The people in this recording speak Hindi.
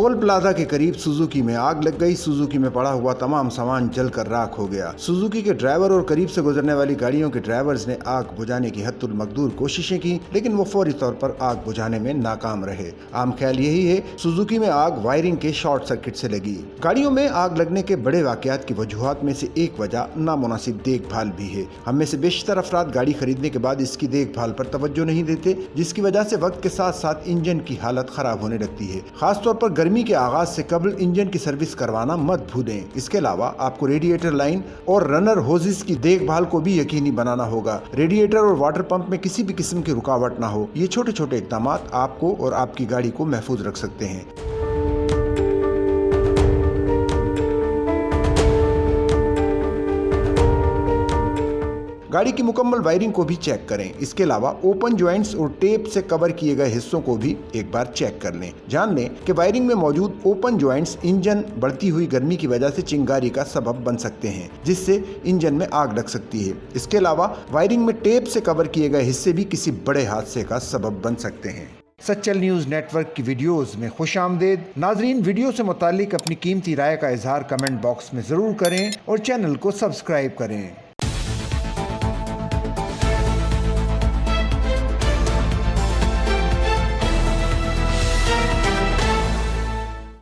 टोल प्लाजा के करीब सुजुकी में आग लग गई। सुजुकी में पड़ा हुआ तमाम सामान जलकर राख हो गया। सुजुकी के ड्राइवर और करीब से गुजरने वाली गाड़ियों के ड्राइवर्स ने आग बुझाने की हद्दुल मकदूर कोशिशें की, लेकिन वो फौरी तौर पर आग बुझाने में नाकाम रहे। आम ख्याल यही है, सुजुकी में आग वायरिंग के शॉर्ट सर्किट से लगी। गाड़ियों में आग लगने के बड़े वाकयात की वजूहात में से एक वजह नामुनासिब देखभाल भी है। हम में से बेशतर अफराद गाड़ी खरीदने के बाद इसकी देखभाल पर तवज्जो नहीं देते, जिसकी वजह से वक्त के साथ साथ इंजन की हालत खराब होने लगती है। खासतौर पर गर्मी के आगाज से कबल इंजन की सर्विस करवाना मत भूलें। इसके अलावा आपको रेडिएटर लाइन और रनर होजिस की देखभाल को भी यकीनी बनाना होगा। रेडिएटर और वाटर पंप में किसी भी किस्म की रुकावट ना हो। ये छोटे छोटे इक़दाम आपको और आपकी गाड़ी को महफूज रख सकते हैं। गाड़ी की मुकम्मल वायरिंग को भी चेक करें। इसके अलावा ओपन जॉइंट्स और टेप से कवर किए गए हिस्सों को भी एक बार चेक कर लें। जान लें कि वायरिंग में मौजूद ओपन जॉइंट्स इंजन बढ़ती हुई गर्मी की वजह से चिंगारी का सबब बन सकते हैं, जिससे इंजन में आग लग सकती है। इसके अलावा वायरिंग में टेप से कवर किए गए हिस्से भी किसी बड़े हादसे का सबब बन सकते हैं। सच्चल न्यूज़ नेटवर्क की वीडियोस में खुश आमदेद। नाजरीन, वीडियो से मुतालिक अपनी कीमती राय का इजहार कमेंट बॉक्स में ज़रूर करें और चैनल को सब्सक्राइब करें।